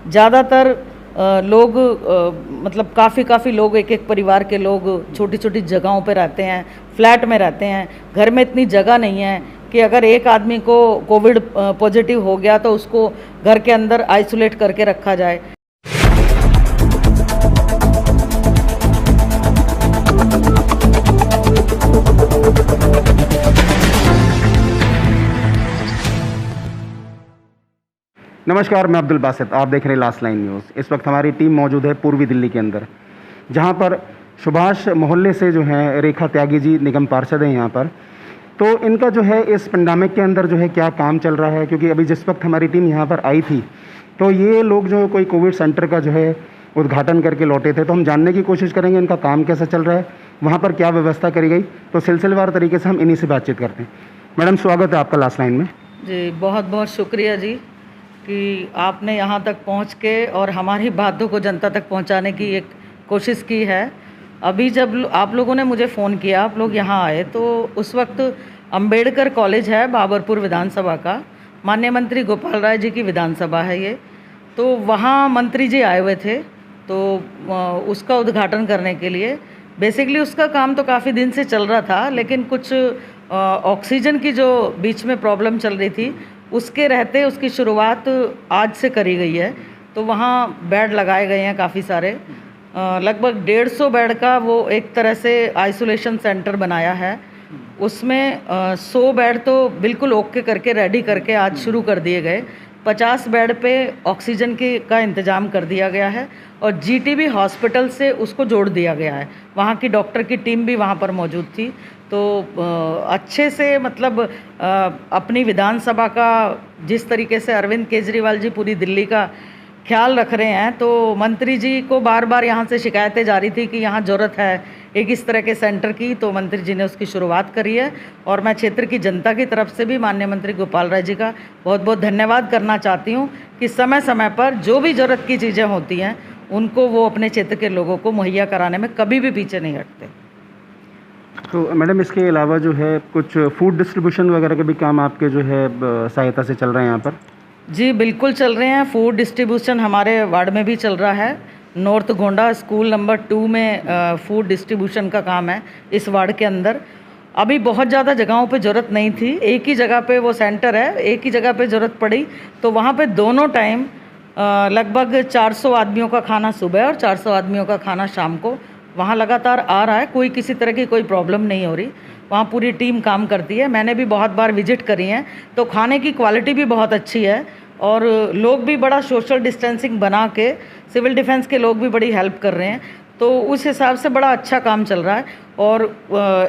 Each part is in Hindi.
ज़्यादातर लोग मतलब काफ़ी लोग, एक एक परिवार के लोग छोटी छोटी जगहों पे रहते हैं, फ्लैट में रहते हैं। घर में इतनी जगह नहीं है कि अगर एक आदमी को कोविड पॉजिटिव हो गया तो उसको घर के अंदर आइसोलेट करके रखा जाए। नमस्कार, मैं अब्दुल बासित, आप देख रहे हैं लास्ट लाइन न्यूज़। इस वक्त हमारी टीम मौजूद है पूर्वी दिल्ली के अंदर, जहां पर सुभाष मोहल्ले से जो है रेखा त्यागी जी निगम पार्षद हैं यहाँ पर। तो इनका जो है इस पेंडेमिक के अंदर जो है क्या काम चल रहा है, क्योंकि अभी जिस वक्त हमारी टीम यहाँ पर आई थी तो ये लोग जो कोई कोविड सेंटर का जो है उद्घाटन करके लौटे थे। तो हम जानने की कोशिश करेंगे इनका काम कैसा चल रहा है, वहाँ पर क्या व्यवस्था करी गई। तो सिलसिलेवार तरीके से हम इन्हीं से बातचीत करते हैं। मैडम, स्वागत है आपका लास्ट लाइन में। जी, बहुत बहुत शुक्रिया जी कि आपने यहाँ तक पहुँच के और हमारी बातों को जनता तक पहुँचाने की एक कोशिश की है। अभी जब आप लोगों ने मुझे फ़ोन किया, आप लोग यहाँ आए, तो उस वक्त अंबेडकर कॉलेज है बाबरपुर विधानसभा का, माननीय मंत्री गोपाल राय जी की विधानसभा है ये। तो वहाँ मंत्री जी आए हुए थे, तो उसका उद्घाटन करने के लिए बेसिकली उसका काम तो काफ़ी दिन से चल रहा था, लेकिन कुछ ऑक्सीजन की जो बीच में प्रॉब्लम चल रही थी उसके रहते उसकी शुरुआत आज से करी गई है। तो वहाँ बेड लगाए गए हैं काफ़ी सारे, लगभग 150 बेड का वो एक तरह से आइसोलेशन सेंटर बनाया है। उसमें 100 बेड तो बिल्कुल ओके करके रेडी करके आज शुरू कर दिए गए। 50 बेड पे ऑक्सीजन का इंतज़ाम कर दिया गया है और जीटीबी हॉस्पिटल से उसको जोड़ दिया गया है। वहाँ की डॉक्टर की टीम भी वहाँ पर मौजूद थी। तो अच्छे से मतलब अपनी विधानसभा का जिस तरीके से अरविंद केजरीवाल जी पूरी दिल्ली का ख्याल रख रहे हैं, तो मंत्री जी को बार बार यहाँ से शिकायतें जा रही थी कि यहाँ ज़रूरत है एक इस तरह के सेंटर की, तो मंत्री जी ने उसकी शुरुआत करी है। और मैं क्षेत्र की जनता की तरफ से भी माननीय मंत्री गोपाल राय जी का बहुत बहुत धन्यवाद करना चाहती हूँ कि समय समय पर जो भी ज़रूरत की चीज़ें होती हैं उनको वो अपने क्षेत्र के लोगों को मुहैया कराने में कभी भी पीछे नहीं हटते। तो मैडम, इसके अलावा जो है कुछ फूड डिस्ट्रीब्यूशन वगैरह के भी काम आपके जो है सहायता से चल रहे हैं यहाँ पर? जी बिल्कुल चल रहे हैं। फूड डिस्ट्रीब्यूशन हमारे वार्ड में भी चल रहा है। नॉर्थ गोंडा स्कूल नंबर 2 में फूड डिस्ट्रीब्यूशन का काम है इस वार्ड के अंदर। अभी बहुत ज़्यादा जगहों पे ज़रूरत नहीं थी, एक ही जगह पे वो सेंटर है, एक ही जगह पे ज़रूरत पड़ी तो वहाँ पे दोनों टाइम लगभग 400 आदमियों का खाना सुबह और 400 आदमियों का खाना शाम को वहाँ लगातार आ रहा है। कोई किसी तरह की कोई प्रॉब्लम नहीं हो रही, वहाँ पूरी टीम काम करती है। मैंने भी बहुत बार विजिट करी हैं, तो खाने की क्वालिटी भी बहुत अच्छी है और लोग भी बड़ा सोशल डिस्टेंसिंग बना के, सिविल डिफेंस के लोग भी बड़ी हेल्प कर रहे हैं। तो उस हिसाब से बड़ा अच्छा काम चल रहा है। और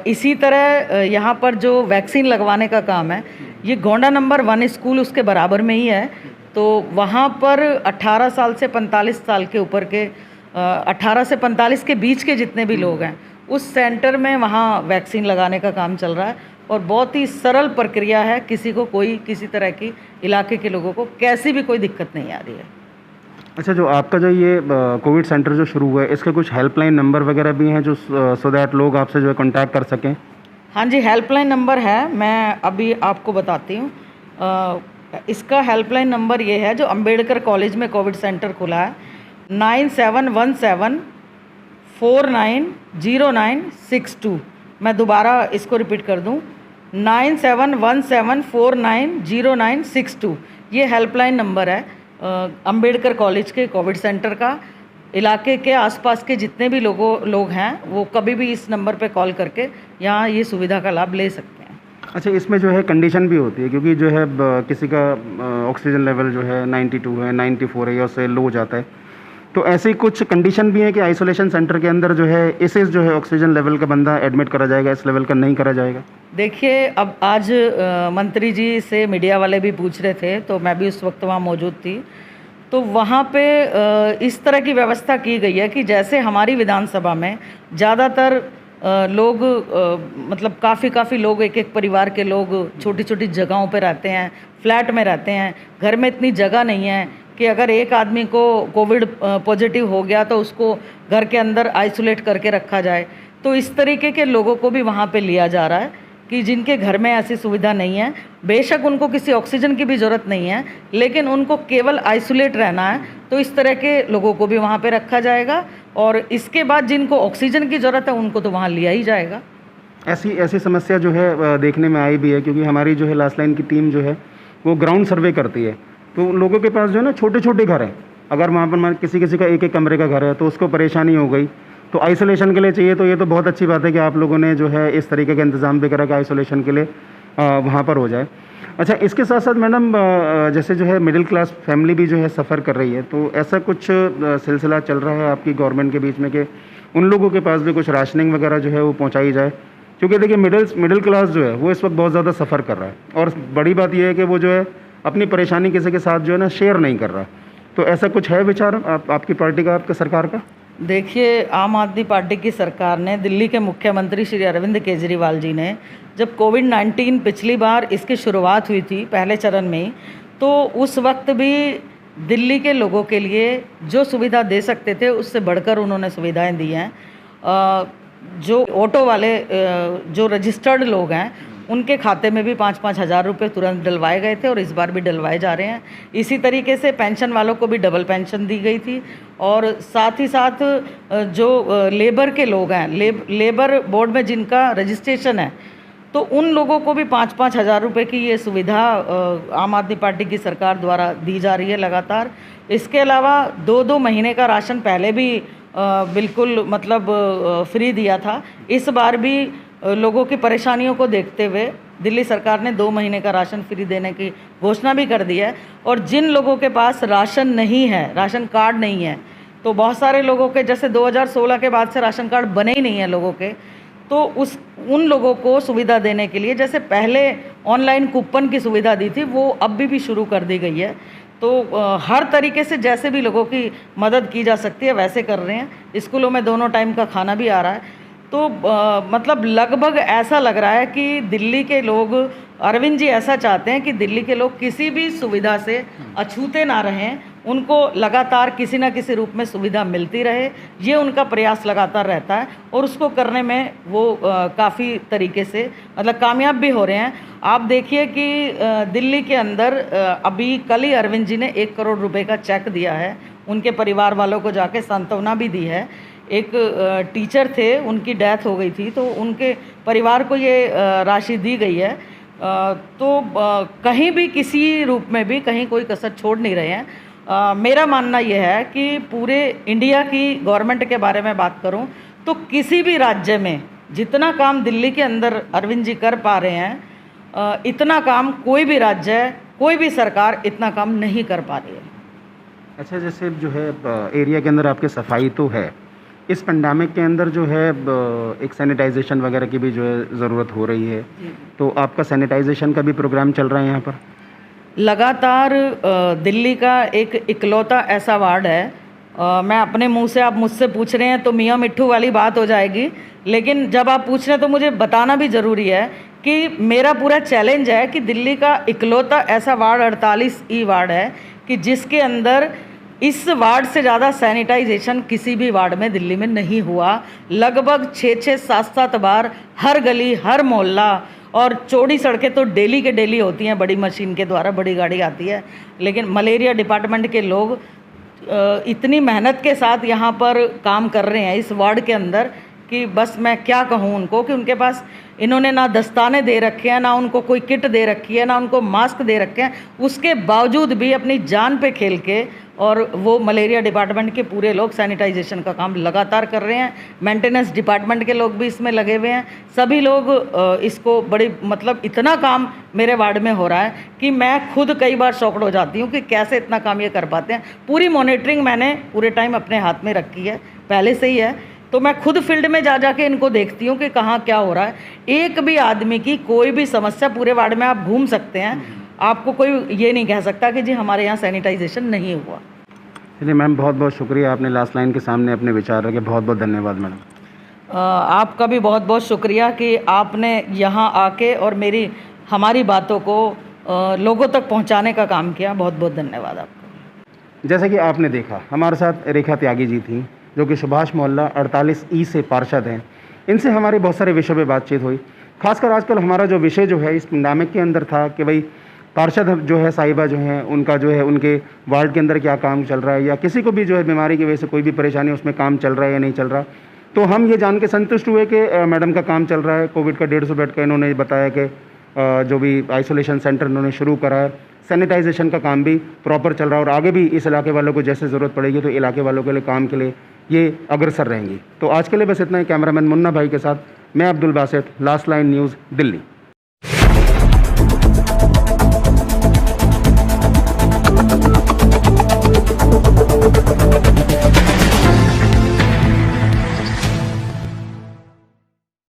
इसी तरह यहाँ पर जो वैक्सीन लगवाने का काम है, ये गोंडा नंबर 1 स्कूल उसके बराबर में ही है। तो वहाँ पर 18 साल से 45 साल के ऊपर के 18 से 45 के बीच के जितने भी लोग हैं उस सेंटर में वहाँ वैक्सीन लगाने का काम चल रहा है और बहुत ही सरल प्रक्रिया है। किसी को कोई किसी तरह की इलाके के लोगों को कैसी भी कोई दिक्कत नहीं आ रही है। अच्छा, जो आपका जो ये कोविड सेंटर जो शुरू हुआ है, इसका कुछ हेल्पलाइन नंबर वगैरह भी हैं जो सो दैट लोग आपसे जो है कॉन्टैक्ट कर सकें? हाँ जी, हेल्पलाइन नंबर है, मैं अभी आपको बताती हूँ। इसका हेल्पलाइन नंबर ये है, जो अंबेडकर कॉलेज में कोविड सेंटर खुला है, 9717490962। मैं दोबारा इसको रिपीट कर दूँ, 9717490962। ये हेल्पलाइन नंबर है अंबेडकर कॉलेज के कोविड सेंटर का। इलाके के आसपास के जितने भी लोग हैं वो कभी भी इस नंबर पे कॉल करके यहाँ ये सुविधा का लाभ ले सकते हैं। अच्छा, इसमें जो है कंडीशन भी होती है, क्योंकि जो है किसी का ऑक्सीजन लेवल जो है 92 है, 94 है या उससे लो जाता है, तो ऐसी कुछ कंडीशन भी है कि आइसोलेशन सेंटर के अंदर जो है इस जो है ऑक्सीजन लेवल का बंदा एडमिट करा जाएगा, इस लेवल का नहीं करा जाएगा? देखिए, अब आज मंत्री जी से मीडिया वाले भी पूछ रहे थे, तो मैं भी उस वक्त वहाँ मौजूद थी। तो वहाँ पे इस तरह की व्यवस्था की गई है कि जैसे हमारी विधानसभा में ज़्यादातर लोग मतलब काफ़ी लोग, एक एक परिवार के लोग छोटी छोटी जगहों पे रहते हैं, फ्लैट में रहते हैं। घर में इतनी जगह नहीं है कि अगर एक आदमी को कोविड पॉजिटिव हो गया तो उसको घर के अंदर आइसोलेट करके रखा जाए। तो इस तरीके के लोगों को भी वहाँ पे लिया जा रहा है। कि जिनके घर में ऐसी सुविधा नहीं है, बेशक उनको किसी ऑक्सीजन की भी ज़रूरत नहीं है, लेकिन उनको केवल आइसोलेट रहना है, तो इस तरह के लोगों को भी वहाँ पे रखा जाएगा और इसके बाद जिनको ऑक्सीजन की ज़रूरत है उनको तो वहाँ लिया ही जाएगा। ऐसी समस्या जो है देखने में आई भी है, क्योंकि हमारी जो है लास्ट लाइन की टीम जो है वो ग्राउंड सर्वे करती है, तो लोगों के पास जो है ना छोटे छोटे घर हैं, अगर वहाँ पर किसी का एक एक कमरे का घर है तो उसको परेशानी हो गई, तो आइसोलेशन के लिए चाहिए, तो ये तो बहुत अच्छी बात है कि आप लोगों ने जो है इस तरीके का इंतज़ाम भी करा कि आइसोलेशन के लिए वहाँ पर हो जाए। अच्छा, इसके साथ साथ मैडम जैसे जो है मिडिल क्लास फैमिली भी जो है सफ़र कर रही है, तो ऐसा कुछ सिलसिला चल रहा है आपकी गवर्नमेंट के बीच में कि उन लोगों के पास भी कुछ राशनिंग वगैरह जो है वो पहुँचाई जाए? क्योंकि देखिए मिडिल क्लास जो है वो इस वक्त बहुत ज़्यादा सफ़र कर रहा है, और बड़ी बात यह है कि वो जो है अपनी परेशानी किसी के साथ जो है ना शेयर नहीं कर रहा, तो ऐसा कुछ है विचार आपकी पार्टी का, आपके सरकार का? देखिए, आम आदमी पार्टी की सरकार ने, दिल्ली के मुख्यमंत्री श्री अरविंद केजरीवाल जी ने, जब कोविड-19 पिछली बार इसकी शुरुआत हुई थी पहले चरण में ही, तो उस वक्त भी दिल्ली के लोगों के लिए जो सुविधा दे सकते थे उससे बढ़कर उन्होंने सुविधाएं दी हैं। जो ऑटो वाले जो रजिस्टर्ड लोग हैं उनके खाते में भी 5-5 हज़ार रुपये तुरंत डलवाए गए थे और इस बार भी डलवाए जा रहे हैं। इसी तरीके से पेंशन वालों को भी डबल पेंशन दी गई थी, और साथ ही साथ जो लेबर के लोग हैं, लेबर बोर्ड में जिनका रजिस्ट्रेशन है, तो उन लोगों को भी 5-5 हज़ार रुपये की ये सुविधा आम आदमी पार्टी की सरकार द्वारा दी जा रही है लगातार। इसके अलावा 2-2 महीने का राशन पहले भी बिल्कुल मतलब फ्री दिया था। इस बार भी लोगों की परेशानियों को देखते हुए दिल्ली सरकार ने 2 महीने का राशन फ्री देने की घोषणा भी कर दी है। और जिन लोगों के पास राशन नहीं है, राशन कार्ड नहीं है, तो बहुत सारे लोगों के, जैसे 2016 के बाद से राशन कार्ड बने ही नहीं है लोगों के, तो उन लोगों को सुविधा देने के लिए, जैसे पहले ऑनलाइन कूपन की सुविधा दी थी, वो अब भी शुरू कर दी गई है। तो हर तरीके से जैसे भी लोगों की मदद की जा सकती है वैसे कर रहे हैं। स्कूलों में दोनों टाइम का खाना भी आ रहा है। तो मतलब लगभग ऐसा लग रहा है कि दिल्ली के लोग, अरविंद जी ऐसा चाहते हैं कि दिल्ली के लोग किसी भी सुविधा से अछूते ना रहें, उनको लगातार किसी ना किसी रूप में सुविधा मिलती रहे, ये उनका प्रयास लगातार रहता है और उसको करने में वो काफ़ी तरीके से मतलब कामयाब भी हो रहे हैं। आप देखिए कि दिल्ली के अंदर अभी कल ही अरविंद जी ने 1 करोड़ रुपए का चेक दिया है, उनके परिवार वालों को जाके सांत्वना भी दी है। एक टीचर थे, उनकी डेथ हो गई थी, तो उनके परिवार को ये राशि दी गई है। तो कहीं भी किसी रूप में भी कहीं कोई कसर छोड़ नहीं रहे हैं। मेरा मानना यह है कि पूरे इंडिया की गवर्नमेंट के बारे में बात करूं तो किसी भी राज्य में जितना काम दिल्ली के अंदर अरविंद जी कर पा रहे हैं, इतना काम कोई भी राज्य, कोई भी सरकार इतना काम नहीं कर पा रही है। अच्छा, जैसे जो है एरिया के अंदर आपके सफाई तो है, इस पेंडेमिक के अंदर जो है एक सैनिटाइजेशन वगैरह की भी जो है ज़रूरत हो रही है, तो आपका सैनिटाइजेशन का भी प्रोग्राम चल रहा है यहाँ पर? लगातार दिल्ली का एक इकलौता ऐसा वार्ड है, मैं अपने मुंह से, आप मुझसे पूछ रहे हैं तो मियाँ मिट्ठू वाली बात हो जाएगी, लेकिन जब आप पूछ रहे हैं तो मुझे बताना भी ज़रूरी है कि मेरा पूरा चैलेंज है कि दिल्ली का इकलौता ऐसा वार्ड 48E वार्ड है कि जिसके अंदर इस वार्ड से ज़्यादा सैनिटाइजेशन किसी भी वार्ड में दिल्ली में नहीं हुआ। लगभग 6-6, 7-7 बार हर गली, हर मोहल्ला, और चौड़ी सड़कें तो डेली के डेली होती हैं, बड़ी मशीन के द्वारा बड़ी गाड़ी आती है, लेकिन मलेरिया डिपार्टमेंट के लोग इतनी मेहनत के साथ यहाँ पर काम कर रहे हैं इस वार्ड के अंदर कि बस मैं क्या कहूँ उनको, कि उनके पास इन्होंने ना दस्ताने दे रखे हैं, ना उनको कोई किट दे रखी है, ना उनको मास्क दे रखे हैं, उसके बावजूद भी अपनी जान पे खेल के और वो मलेरिया डिपार्टमेंट के पूरे लोग सैनिटाइजेशन का काम लगातार कर रहे हैं। मेंटेनेंस डिपार्टमेंट के लोग भी इसमें लगे हुए हैं। सभी लोग इसको बड़ी मतलब इतना काम मेरे वार्ड में हो रहा है कि मैं खुद कई बार शॉक्ड हो जाती हूँ कि कैसे इतना काम ये कर पाते हैं। पूरी मॉनिटरिंग मैंने पूरे टाइम अपने हाथ में रखी है, पहले से ही है, तो मैं खुद फील्ड में जा के इनको देखती हूँ कि कहाँ क्या हो रहा है। एक भी आदमी की कोई भी समस्या, पूरे वार्ड में आप घूम सकते हैं, आपको कोई ये नहीं कह सकता कि जी हमारे यहाँ सैनिटाइजेशन नहीं हुआ। चलिए मैम, बहुत बहुत शुक्रिया, आपने लास्ट लाइन के सामने अपने विचार रखे, बहुत बहुत धन्यवाद मैडम। आपका भी बहुत बहुत शुक्रिया कि आपने यहाँ आके और हमारी बातों को लोगों तक पहुँचाने का काम किया। बहुत बहुत धन्यवाद आपका। जैसा कि आपने देखा, हमारे साथ रेखा त्यागी जी थी, जो कि सुभाष मोहल्ला 48E से पार्षद हैं। इनसे हमारी बहुत सारे विषयों पे बातचीत हुई। खासकर आजकल हमारा जो विषय जो है इस पैंडेमिक के अंदर था कि भाई पार्षद जो है साहिबा जो हैं उनका जो है उनके वार्ड के अंदर क्या काम चल रहा है, या किसी को भी जो है बीमारी की वजह से कोई भी परेशानी उसमें काम चल रहा है या नहीं चल रहा। तो हम ये जान के संतुष्ट हुए कि मैडम का काम चल रहा है। कोविड का 150 बेड का इन्होंने बताया कि जो भी आइसोलेशन सेंटर इन्होंने शुरू करा है, सैनिटाइजेशन का काम भी प्रॉपर चल रहा है और आगे भी इस इलाके वालों को जैसे ज़रूरत पड़ेगी तो इलाके वालों के लिए काम के लिए ये अग्रसर रहेंगी। तो आज के लिए बस इतना ही। कैमरामैन मुन्ना भाई के साथ मैं Abdul Basit, last line news, Delhi.